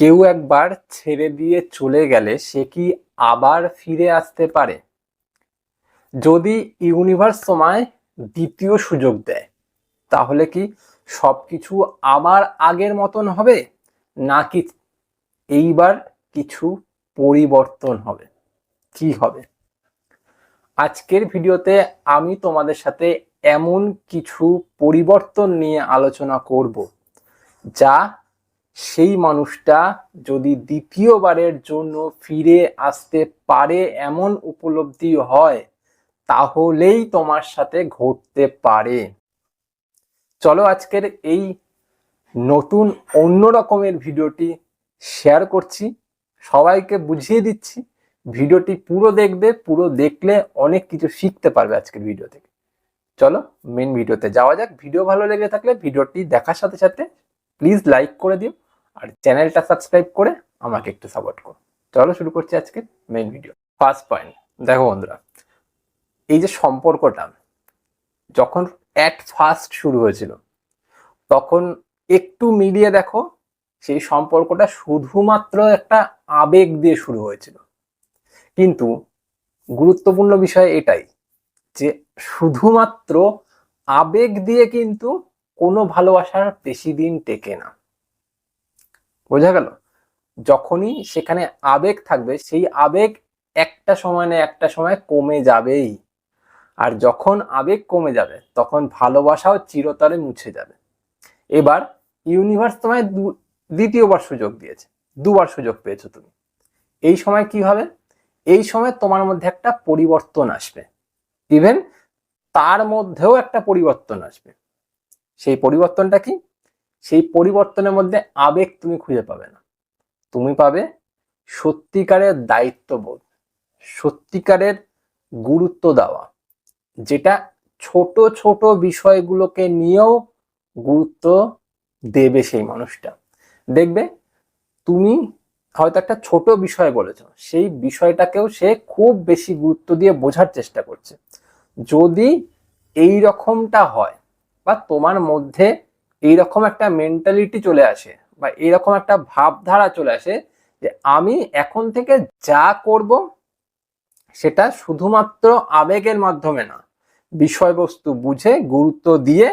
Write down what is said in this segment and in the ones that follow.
কেউ একবার ছেড়ে দিয়ে চলে গেলে সে কি আবার ফিরে আসতে পারে? যদি ইউনিভার্স তোমায় দ্বিতীয় সুযোগ দেয়, তাহলে কি সবকিছু আবার আগের মতন হবে, নাকি এইবার কিছু পরিবর্তন হবে? কি হবে? আজকের ভিডিওতে আমি তোমাদের সাথে এমন কিছু পরিবর্তন নিয়ে আলোচনা করব, যা সেই মানুষটা যদি দ্বিতীয়বারের জন্য ফিরে আসতে পারে এমন উপলব্ধি হয়, তাহলেই তোমার সাথে ঘটতে পারে। চলো আজকের এই নতুন অন্য রকমের ভিডিওটি শেয়ার করছি, সবাইকে বুঝিয়ে দিচ্ছি। ভিডিওটি পুরো দেখবে, পুরো দেখলে অনেক কিছু শিখতে পারবে আজকের ভিডিও থেকে। চলো মেন ভিডিওতে যাওয়া যাক। ভিডিও ভালো লেগে থাকলে ভিডিওটি দেখার সাথে সাথে প্লিজ লাইক করে দিও, আর চ্যানেলটা সাবস্ক্রাইব করে আমাকে একটু সাপোর্ট করো। চলো শুরু করছি আজকের মেন ভিডিও। ফার্স্ট পয়েন্ট, দেখো বন্ধুরা, এই যে সম্পর্কটা যখন অ্যাট ফার্স্ট শুরু হয়েছিল, তখন একটু মিলিয়ে দেখো, সেই সম্পর্কটা শুধুমাত্র একটা আবেগ দিয়ে শুরু হয়েছিল। কিন্তু গুরুত্বপূর্ণ বিষয় এটাই যে শুধুমাত্র আবেগ দিয়ে কিন্তু কোনো ভালোবাসার বেশি দিন টেকে না। বোঝা গেল? যখনই সেখানে আবেগ থাকবে, সেই আবেগ একটা সময় না একটা সময় কমে যাবেই। আর যখন আবেগ কমে যাবে, তখন ভালোবাসাও চিরতরে মুছে যাবে। এবার ইউনিভার্স তোমায় দ্বিতীয়বার সুযোগ দিয়েছে, দুবার সুযোগ পেয়েছো তুমি। এই সময় কি হবে? এই সময় তোমার মধ্যে একটা পরিবর্তন আসবে, ইভেন তার মধ্যেও একটা পরিবর্তন আসবে। সেই পরিবর্তনটা কি? সেই পরিবর্তনের মধ্যে আবেগ তুমি খুঁজে পাবে না, তুমি পাবে সত্যিকারের দায়িত্ববোধ, সত্যিকারের গুরুত্ব দেওয়া, যেটা ছোট ছোট বিষয়গুলোকে নিয়েও গুরুত্ব দেবে সেই মানুষটা। দেখবে তুমি হয়তো একটা ছোট বিষয় বলেছো, সেই বিষয়টাকেও সে খুব বেশি গুরুত্ব দিয়ে বোঝার চেষ্টা করছে। যদি এই রকমটা হয়, বা তোমার মধ্যে এইরকম একটা মেন্টালিটি চলে আসে, বা এইরকম একটা ভাবধারা চলে আসে যে আমি এখন থেকে যা করব সেটা শুধুমাত্র আবেগের মাধ্যমে না, বিষয়বস্তু বুঝে গুরুত্ব দিয়ে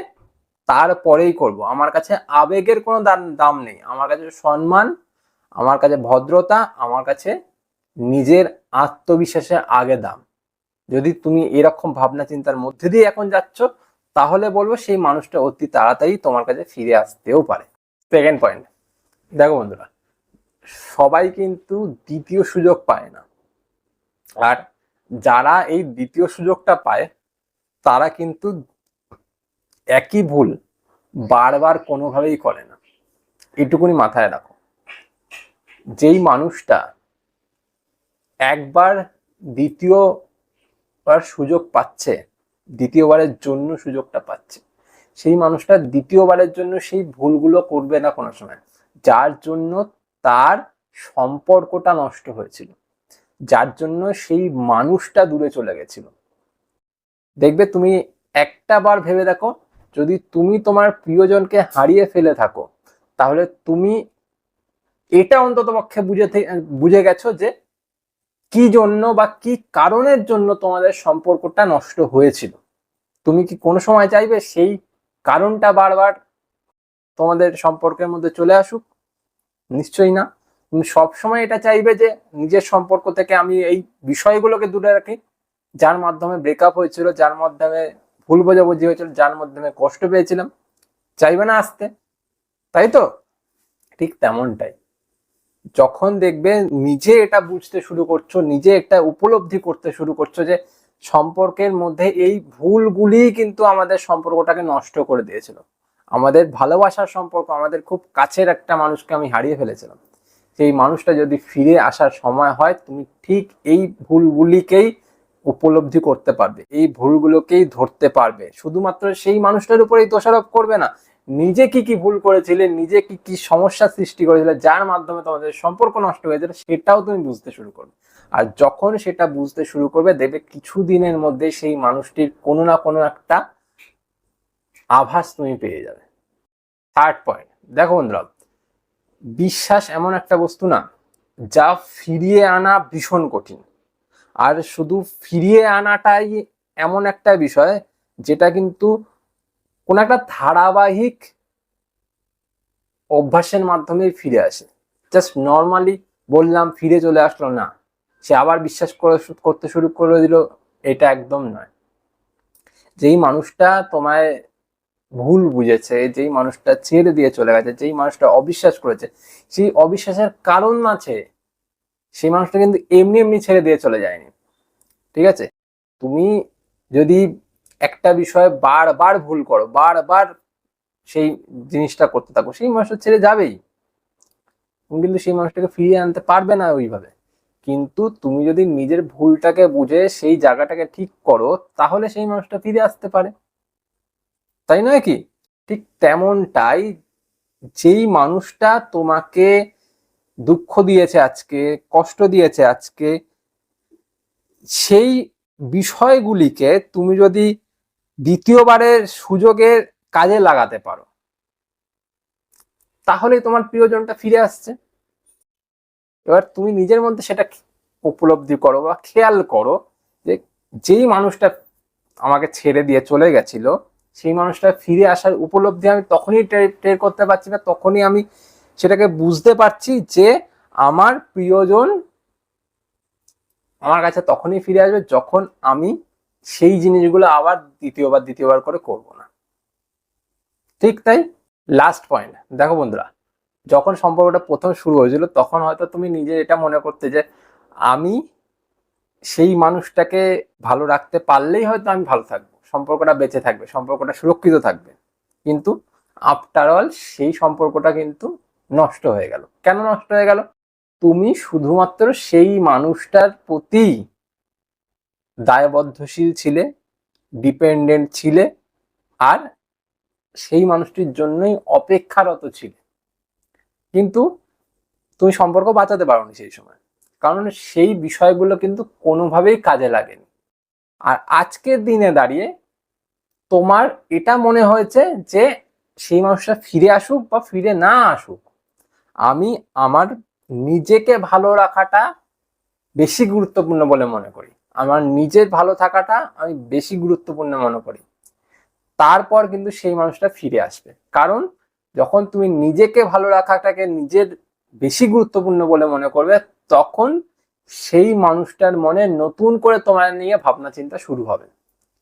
তারপরেই করব। আমার কাছে আবেগের কোনো দাম নেই, আমার কাছে সম্মান, আমার কাছে ভদ্রতা, আমার কাছে নিজের আত্মবিশ্বাসের আগে দাম। যদি তুমি এরকম ভাবনা চিন্তার মধ্যে দিয়ে এখন যাচ্ছ, তাহলে বলবো সেই মানুষটা অতি তাড়াতাড়ি তোমার কাছে ফিরে আসতেও পারে। সেকেন্ড পয়েন্ট, দেখো বন্ধুরা, সবাই কিন্তু দ্বিতীয় সুযোগ পায় না। আর যারা এই দ্বিতীয় সুযোগটা পায়, তারা কিন্তু একই ভুল বারবার কোনোভাবেই করে না। এটুকুনি মাথায় রাখো, যেই মানুষটা একবার দ্বিতীয়বার সুযোগ পাচ্ছে, দ্বিতীয়বারের জন্য সুযোগটা পাচ্ছে, সেই মানুষটা দ্বিতীয়বারের জন্য সেই ভুলগুলো করবে না কোনো সময়, যার জন্য তার সম্পর্কটা নষ্ট হয়েছিল, যার জন্য সেই মানুষটা দূরে চলে গেছিল। দেখবে তুমি একটা বার ভেবে দেখো, যদি তুমি তোমার প্রিয়জনকে হারিয়ে ফেলে থাকো, তাহলে তুমি এটা অন্তত পক্ষে বুঝে গেছো যে কি জন্য বা কি কারণের জন্য তোমাদের সম্পর্কটা নষ্ট হয়েছিল। তুমি কি কোনো সময় চাইবে সেই কারণটা বারবার তোমাদের সম্পর্কের মধ্যে চলে আসুক? নিশ্চয়ই না। তুমি সবসময় এটা চাইবে যে নিজের সম্পর্ক থেকে আমি এই বিষয়গুলোকে দূরে রাখি, যার মাধ্যমে ব্রেকআপ হয়েছিল, যার মাধ্যমে ভুল বোঝাবুঝি হয়েছিল, যার মাধ্যমে কষ্ট পেয়েছিলাম। চাইবে না আসতে, তাই তো? ঠিক তেমনটাই, যখন দেখবে নিজে এটা বুঝতে শুরু করছো, নিজে একটা উপলব্ধি করতে শুরু করছো যে সম্পর্কের মধ্যে এই ভুলগুলি কিন্তু আমাদের সম্পর্কটাকে নষ্ট করে দিয়েছিল, আমাদের ভালোবাসার সম্পর্ক, আমাদের খুব কাছের একটা মানুষকে আমি হারিয়ে ফেলেছিলাম, সেই মানুষটা যদি ফিরে আসার সময় হয়, তুমি ঠিক এই ভুলগুলিকেই উপলব্ধি করতে পারবে, এই ভুলগুলোকেই ধরতে পারবে। শুধুমাত্র সেই মানুষটার উপরেই দোষারোপ করবে না, নিজে কি কি ভুল করেছিলে, নিজে কি কি সমস্যা সৃষ্টি করেছিলে, যার মাধ্যমে তোমাদের সম্পর্ক নষ্ট হয়েছিল, সেটাও তুমি বুঝতে শুরু করবে। আর যখন সেটা বুঝতে শুরু করবে, দেখবে কিছুদিনের মধ্যে সেই মানুষটির কোনো না কোনো একটা আভাস তুমি পেয়ে যাবে। থার্ড পয়েন্ট, দেখো বন্ধুরা, বিশ্বাস এমন একটা বস্তু না যা ফিরিয়ে আনা ভীষণ কঠিন। আর শুধু ফিরিয়ে আনাটাই এমন একটা বিষয় যেটা কিন্তু কোন একটা ধারাবাহিক অভ্যাসের মাধ্যমে ফিরে আসে। জাস্ট নর্মালি বললাম ফিরে চলে আসলো না, সে আবার বিশ্বাস করতে শুরু করে দিল, এটা একদম নয়। যেই মানুষটা তোমায় ভুল বুঝেছে, যেই মানুষটা ছেড়ে দিয়ে চলে গেছে, যেই মানুষটা অবিশ্বাস করেছে, সেই অবিশ্বাসের কারণ আছে। সেই মানুষটা কিন্তু এমনি এমনি ছেড়ে দিয়ে চলে যায়নি, ঠিক আছে? তুমি যদি একটা বিষয়ে বারবার ভুল করো, বারবার সেই জিনিসটা করতে থাকো, সেই মানুষটা ছেড়ে যাবেই। তুমি কিন্তু সেই মানুষটাকে ফিরিয়ে আনতে পারবে না ওইভাবে। কিন্তু তুমি যদি নিজের ভুলটাকে বুঝে সেই জায়গাটাকে ঠিক করো, তাহলে সেই মানুষটা ফিরে আসতে পারে, তাই নয় কি? ঠিক তেমনটাই, যেই মানুষটা তোমাকে দুঃখ দিয়েছে আজকে, কষ্ট দিয়েছে আজকে, সেই বিষয়গুলিকে তুমি যদি দ্বিতীয়বারের সুযোগের কাজে লাগাতে পারো, তাহলেই তোমার প্রিয়জনটা ফিরে আসছে। এবার তুমি নিজের মধ্যে সেটা উপলব্ধি করো বা খেয়াল করো যে যেই মানুষটা আমাকে ছেড়ে দিয়ে চলে গেছিল, সেই মানুষটা ফিরে আসার উপলব্ধি আমি তখনই টের করতে পারছি, না তখনই আমি সেটাকে বুঝতে পারছি যে আমার প্রিয়জন আমার কাছে তখনই ফিরে আসবে যখন আমি সেই জিনিসগুলো আবার দ্বিতীয়বার করে করব না। ঠিক তাই। লাস্ট পয়েন্ট দেখো বন্ধুরা, যখন সম্পর্কটা প্রথম শুরু হয়েছিল তখন হয়তো তুমি নিজে এটা মনে করতে যে আমি সেই মানুষটাকে ভালো রাখতে পারলেই হয়তো আমি ভালো থাকবো, সম্পর্কটা বেঁচে থাকবে, সম্পর্কটা সুরক্ষিত থাকবে। কিন্তু আফটার অল সেই সম্পর্কটা কিন্তু নষ্ট হয়ে গেল। কেন নষ্ট হয়ে গেল? তুমি শুধুমাত্র সেই মানুষটার প্রতি দায়বদ্ধশীল ছিলে, ডিপেন্ডেন্ট ছিলে, আর সেই মানুষটির জন্যই অপেক্ষারত ছিলে। কিন্তু তুমি সম্পর্ক বাঁচাতে পারোনি সেই সময়, কারণ সেই বিষয়গুলো কিন্তু কোনোভাবেই কাজে লাগেনি। আর আজকের দিনে দাঁড়িয়ে তোমার এটা মনে হয়েছে যে সেই মানুষটা ফিরে আসুক বা ফিরে না আসুক, আমি আমার নিজেকে ভালো রাখাটা বেশি গুরুত্বপূর্ণ বলে মনে করি। আমার নিজের ভালো থাকাটা আমি বেশি গুরুত্বপূর্ণ মনে করি। তারপর কিন্তু সেই মানুষটা ফিরে আসবে। কারণ যখন তুমি নিজেকে ভালো রাখাটাকে নিজের বেশি গুরুত্বপূর্ণ বলে মনে করবে, তখন সেই মানুষটার মনে নতুন করে তোমার নিয়ে ভাবনা চিন্তা শুরু হবে।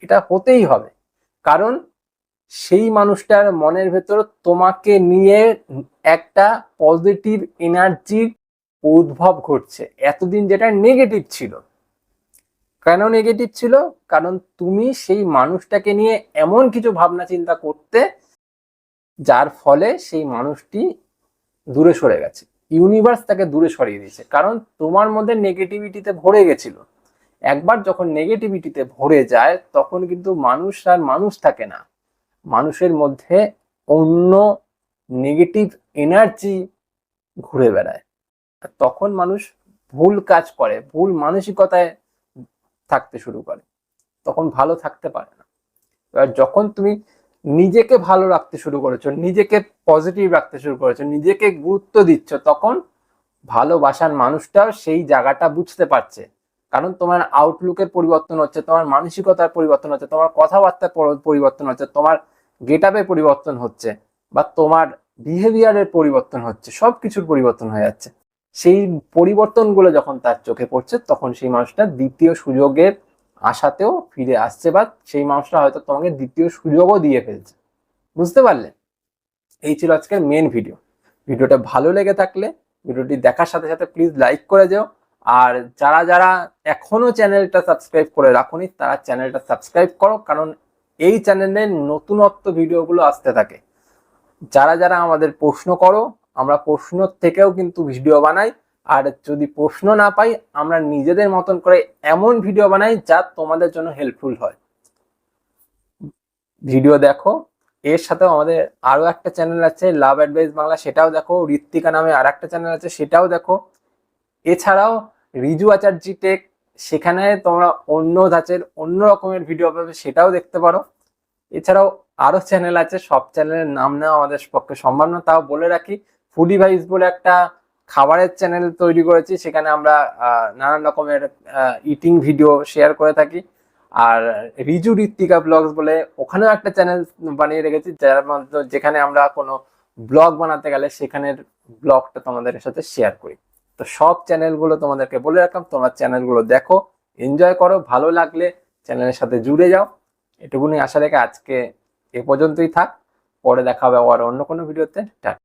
এটা হতেই হবে, কারণ সেই মানুষটার মনের ভেতর তোমাকে নিয়ে একটা পজিটিভ এনার্জির উদ্ভব ঘটছে। এতদিন যেটা নেগেটিভ ছিল। কেন নেগেটিভ ছিল? কারণ তুমি সেই মানুষটাকে নিয়ে এমন কিছু ভাবনা চিন্তা করতে, যার ফলে সেই মানুষটি দূরে সরে গেছে। ইউনিভার্স তাকে দূরে সরিয়ে দিয়েছে, কারণ তোমার মধ্যে নেগেটিভিটিতে ভরে গেছিল। একবার যখন নেগেটিভিটিতে ভরে যায়, তখন কিন্তু মানুষ আর মানুষ থাকে না, মানুষের মধ্যে অন্য নেগেটিভ এনার্জি ঘুরে বেড়ায়। আর তখন মানুষ ভুল কাজ করে, ভুল মানসিকতায় থাকতে শুরু করে, তখন ভালো থাকতে পারে না। এবার যখন তুমি নিজেকে ভালো রাখতে শুরু করেছো, নিজেকে পজিটিভ রাখতে শুরু করেছো, নিজেকে গুরুত্ব দিচ্ছ, তখন ভালোবাসার মানুষটাও সেই জায়গাটা বুঝতে পারছে। কারণ তোমার আউটলুকের পরিবর্তন হচ্ছে, তোমার মানসিকতার পরিবর্তন হচ্ছে, তোমার কথাবার্তার পরিবর্তন হচ্ছে, তোমার গেট আপের পরিবর্তন হচ্ছে, বা তোমার বিহেভিয়ারের পরিবর্তন হচ্ছে, সবকিছুর পরিবর্তন হয়ে যাচ্ছে। সেই পরিবর্তনগুলো যখন তার চোখে পড়ছে, তখন সেই মানুষটা দ্বিতীয় সুযোগের আশাতেও ফিরে আসছে, বা সেই মানুষটা হয়তো তোমাকে দ্বিতীয় সুযোগও দিয়ে ফেলছে। বুঝতে পারলে? এই ছিল আজকের মেন ভিডিও। ভিডিওটা ভালো লেগে থাকলে ভিডিওটি দেখার সাথে সাথে প্লিজ লাইক করে যাও। আর যারা যারা এখনো চ্যানেলটা সাবস্ক্রাইব করে রাখোনি, তারা চ্যানেলটা সাবস্ক্রাইব করো, কারণ এই চ্যানেলে নতুনত্ব ভিডিওগুলো আসতে থাকে। যারা যারা আমাদের প্রশ্ন করো, আমরা প্রশ্ন থেকেও কিন্তু ভিডিও বানাই। আর যদি প্রশ্ন না পাই, আমরা নিজেদের মতন করে এমন ভিডিও বানাই যা তোমাদের জন্য হেল্পফুল হয়। ভিডিও দেখো। এর সাথেও আমাদের আরো একটা চ্যানেল আছে, লাভ অ্যাডভাইস বাংলা, সেটাও দেখো। ঋত্বিকা নামে আর একটা চ্যানেল আছে, সেটাও দেখো। এছাড়াও রিজু আচার্যি টেক, সেখানে তোমরা অন্য ধাঁচের অন্য রকমের ভিডিও পাবে, সেটাও দেখতে পারো। এছাড়াও আরো চ্যানেল আছে, সব চ্যানেলের নাম নেওয়া আমাদের পক্ষে সম্ভব না, তাও বলে রাখি। ফুডি ভাইস বলে একটা খাবারের চ্যানেল তৈরি করেছি, সেখানে আমরা নানান রকমের ইটিং ভিডিও শেয়ার করে থাকি। আর রিজু ঋত্বিকা ব্লগস বলে ওখানেও একটা চ্যানেল বানিয়ে রেখেছি, যার মধ্যে যেখানে আমরা কোনো ব্লগ বানাতে গেলে সেখানের ব্লগটা তোমাদের সাথে শেয়ার করি। তো সব চ্যানেলগুলো তোমাদেরকে বলে রাখলাম, তোমরা চ্যানেলগুলো দেখো, এনজয় করো, ভালো লাগলে চ্যানেলের সাথে জুড়ে যাও। এটুকুনি আশা রেখে আজকে এ পর্যন্তই থাক। পরে দেখা হবে আবার অন্য কোনো ভিডিওতে।